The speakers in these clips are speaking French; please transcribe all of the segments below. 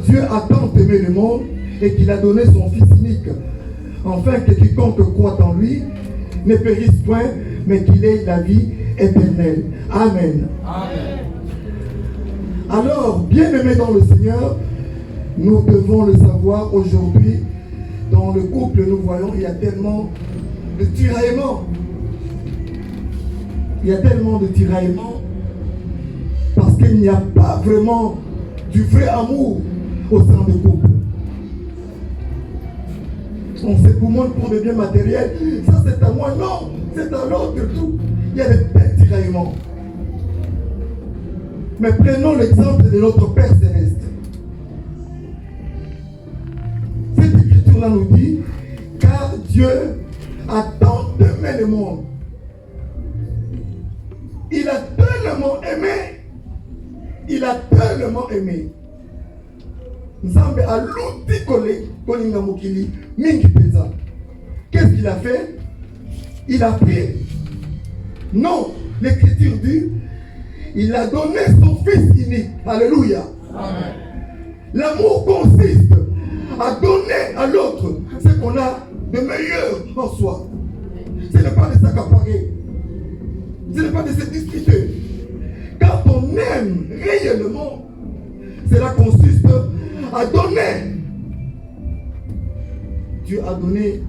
Dieu a tant aimé le monde et qu'il a donné son Fils unique, afin que quiconque croit en lui ne périsse point, mais qu'il ait la vie éternelle. Amen. Amen. Alors, bien-aimés dans le Seigneur, nous devons le savoir aujourd'hui. Dans le couple, nous voyons, il y a tellement de tiraillements. Il y a tellement de tiraillements parce qu'il n'y a pas vraiment du vrai amour au sein du couple. On s'époumone pour des biens matériels. Ça, c'est à moi. Non, c'est à l'autre tout. Il y a des tiraillements. Mais prenons l'exemple de notre Père Céleste. Cette écriture-là nous dit, car Dieu a tant aimé le monde. Il a tellement aimé. Il a tellement aimé. Nzambe a l'outil kolinga mokili mingi peza. Qu'est-ce qu'il a fait? Il a pris. Non, l'écriture dit, il a donné son Fils unique. Alléluia. Amen. L'amour consiste à donner à l'autre ce qu'on a de meilleur en soi. Ce n'est pas de s'accaparer. Ce n'est pas de se disputer. Quand on aime réellement, cela consiste à donner. Dieu a donné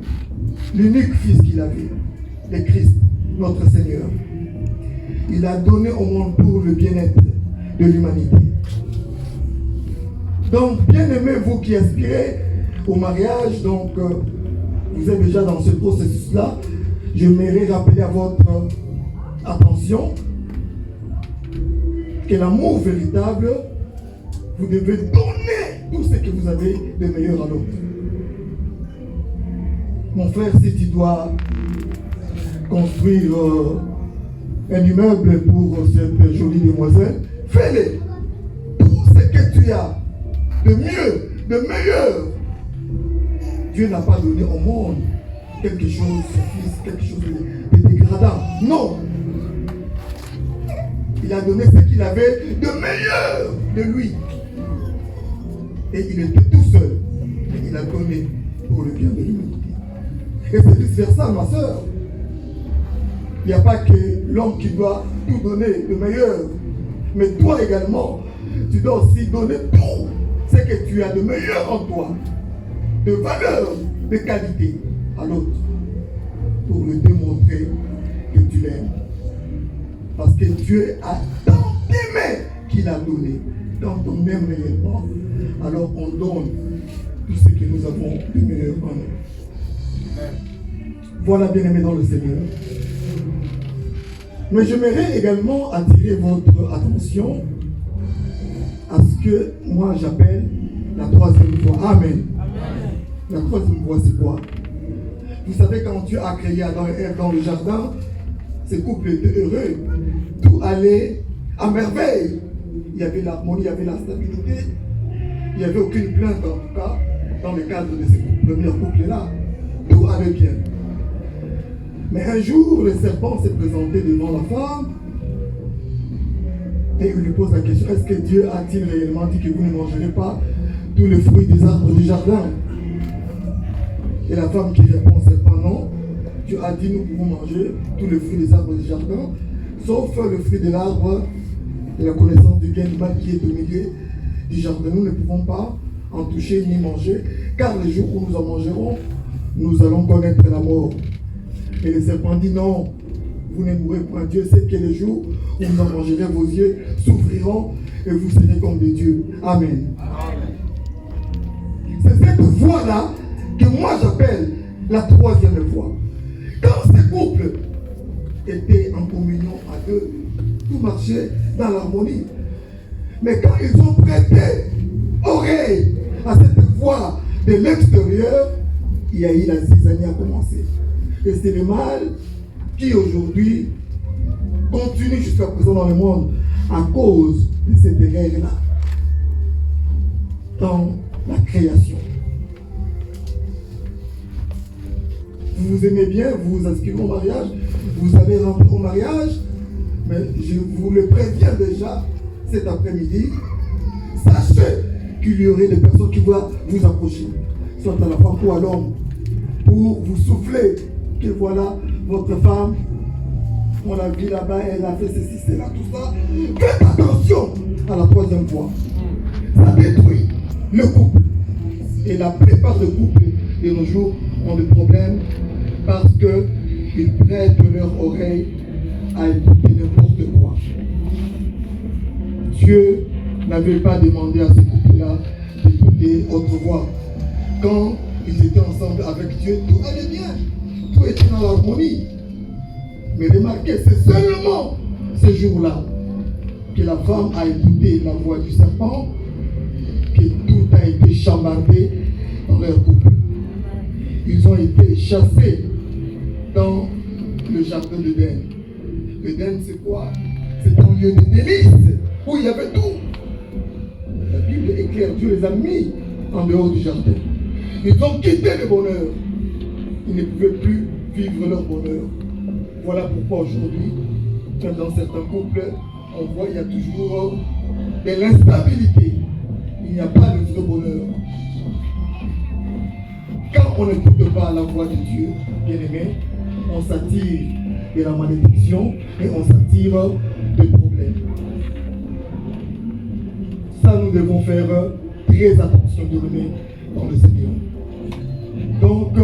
l'unique Fils qu'il avait, le Christ, notre Seigneur. Il a donné au monde pour le bien-être de l'humanité. Donc, bien aimé, vous qui aspirez au mariage, donc vous êtes déjà dans ce processus-là, j'aimerais rappeler à votre attention que l'amour véritable, vous devez donner tout ce que vous avez de meilleur à l'autre. Mon frère, si tu dois construire un immeuble pour cette jolie demoiselle, fais-le. Tout ce que tu as de mieux, de meilleur. Dieu n'a pas donné au monde quelque chose quelque chose de dégradant. Non. Il a donné ce qu'il avait de meilleur de lui. Et il était tout seul. Mais il a donné pour le bien de l'humanité. Et c'est vice-versa, ma soeur. Il n'y a pas que l'homme qui doit tout donner de meilleur. Mais toi également, tu dois aussi donner tout ce que tu as de meilleur en toi. De valeur, de qualité à l'autre. Pour lui démontrer que tu l'aimes. Parce que Dieu a tant aimé qu'il a donné. Quand on aime réellement, alors on donne tout ce que nous avons de meilleur en nous. Voilà, bien-aimés dans le Seigneur. Mais j'aimerais également attirer votre attention à ce que moi j'appelle la troisième voie. Amen. Amen. La troisième voie, c'est quoi? Vous savez, quand Dieu a créé Adam et Ève dans le jardin, ces couples étaient heureux. Tout allait à merveille. Il y avait l'harmonie, il y avait la stabilité. Il n'y avait aucune plainte, en tout cas, dans le cadre de ces premiers couples-là. Tout allait bien. Mais un jour, le serpent s'est présenté devant la femme et il lui pose la question, est-ce que Dieu a-t-il réellement dit que vous ne mangerez pas tous les fruits des arbres du jardin? Et la femme qui répond au serpent, non. Dieu a dit, nous pouvons manger tous les fruits des arbres du jardin, sauf le fruit de l'arbre de la connaissance du bien et du mal qui est au milieu du jardin. Nous ne pouvons pas en toucher ni manger, car le jour où nous en mangerons, nous allons connaître la mort. Et le serpent dit, non, vous ne mourrez point. Dieu sait que le jour où vous en mangerez, vos yeux s'ouvriront et vous serez comme des dieux. Amen. Amen. C'est cette voie-là que moi j'appelle la troisième voie. Quand ces couples étaient en communion à deux, tout marchait dans l'harmonie. Mais quand ils ont prêté oreille à cette voix de l'extérieur, il y a eu la zizanie à commencer. Et c'est le mal qui aujourd'hui continue jusqu'à présent dans le monde à cause de cette règle-là dans la création. Vous vous aimez bien, vous vous inscrivez au mariage, vous allez rentrer au mariage, mais je vous le préviens déjà cet après-midi, sachez qu'il y aurait des personnes qui vont vous approcher, soit à la femme ou à l'homme, pour vous souffler que voilà, votre femme, on l'a vu là-bas, elle a fait ceci, cela, tout ça. Faites attention à la troisième fois. Ça détruit le couple. Et la plupart des couples de nos jours ont des problèmes parce qu'ils prêtent leur oreille à écouter n'importe quoi. Dieu n'avait pas demandé à ce couple-là d'écouter autre voix. Quand ils étaient ensemble avec Dieu, tout allait bien. Tout était dans l'harmonie. Mais remarquez, c'est seulement ce jour-là que la femme a écouté la voix du serpent, que tout a été chambardé dans leur couple. Ils ont été chassés dans le jardin d'Éden. L'Éden, c'est quoi? C'est un lieu de délices où il y avait tout. La Bible est claire, Dieu les a mis en dehors du jardin. Ils ont quitté le bonheur. Ils ne pouvaient plus vivre leur bonheur. Voilà pourquoi aujourd'hui, dans certains couples, on voit qu'il y a toujours de l'instabilité. Il n'y a pas de vrai bonheur. Quand on n'écoute pas la voix de Dieu, bien aimé, on s'attire de la malédiction et on s'attire des problèmes. Ça, nous devons faire très attention de donner dans le Seigneur. Donc,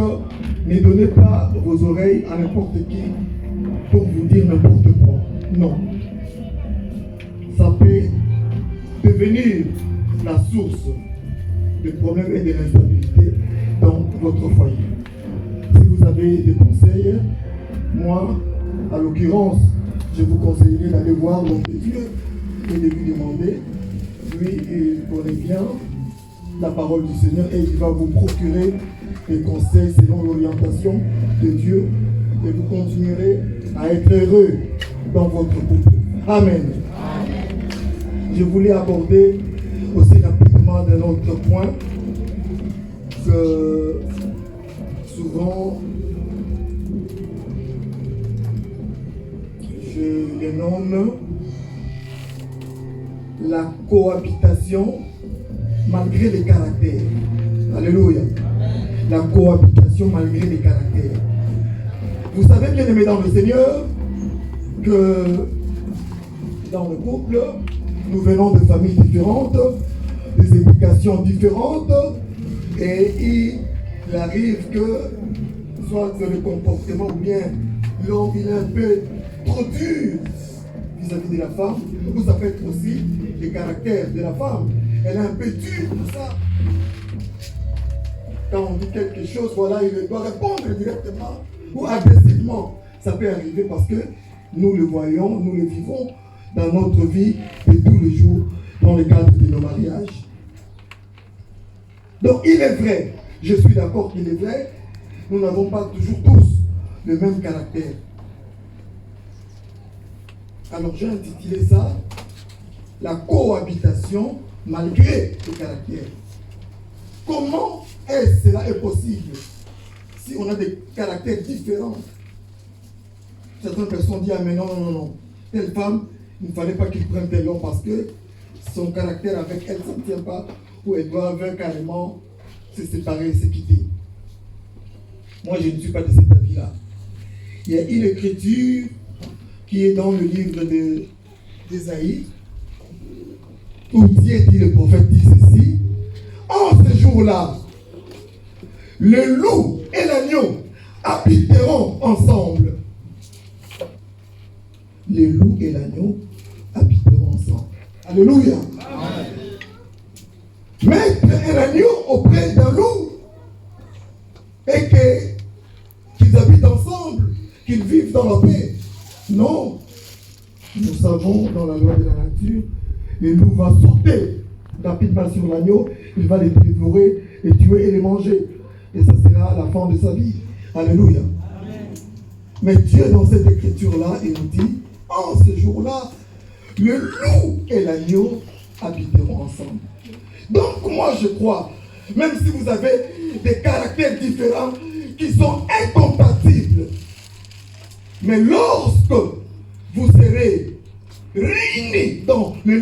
ne donnez pas vos oreilles à n'importe qui pour vous dire n'importe quoi. Non. Ça peut devenir la source des problèmes et de l'instabilité dans votre foyer. Si vous avez des conseils, moi, à l'occurrence, je vous conseillerais d'aller voir l'homme de Dieu et de lui demander. Lui, il connaît bien la parole du Seigneur et il va vous procurer des conseils selon l'orientation de Dieu et vous continuerez à être heureux dans votre couple. Amen. Je voulais aborder aussi rapidement d'un autre point que souvent je les nomme la cohabitation malgré les caractères. Alléluia. La cohabitation malgré les caractères. Vous savez, bien aimés dans le Seigneur, que dans le couple, nous venons de familles différentes, des éducations différentes, et il arrive que, soit que le comportement ou bien l'homme il est un peu trop dur vis-à-vis de la femme, ou ça peut être aussi le caractère de la femme. Elle est un peu dure pour ça. Quand on dit quelque chose, voilà, il doit répondre directement ou agressivement. Ça peut arriver parce que nous le voyons, nous le vivons dans notre vie de tous les jours, dans le cadre de nos mariages. Donc il est vrai, je suis d'accord qu'il est vrai, nous n'avons pas toujours tous le même caractère. Alors j'ai intitulé ça la cohabitation malgré le caractère. Comment est-ce que cela est possible si on a des caractères différents? Certaines personnes disent, ah mais non, telle femme, il ne fallait pas qu'il prenne tel homme parce que son caractère avec elle, ça ne tient pas, ou elle doit carrément se séparer, se quitter. Moi, je ne suis pas de cet avis-là. Il y a une écriture qui est dans le livre d'Ésaïe, où Dieu dit, le prophète dit ceci, en ce jour-là, le loup et l'agneau habiteront ensemble. Le loup et l'agneau habiteront ensemble. Alléluia. Amen. Mettre un agneau auprès d'un loup et qu'ils habitent ensemble, qu'ils vivent dans la paix. Non. Nous savons dans la loi de la nature, le loup va sauter rapidement sur l'agneau, il va les dévorer, les tuer et les manger. Et ça sera la fin de sa vie. Alléluia. Amen. Mais Dieu, dans cette écriture-là, il nous dit, en ce jour-là, le loup et l'agneau habiteront ensemble. Donc moi je crois, même si vous avez des caractères différents qui sont incompatibles, mais lorsque vous serez réunis dans le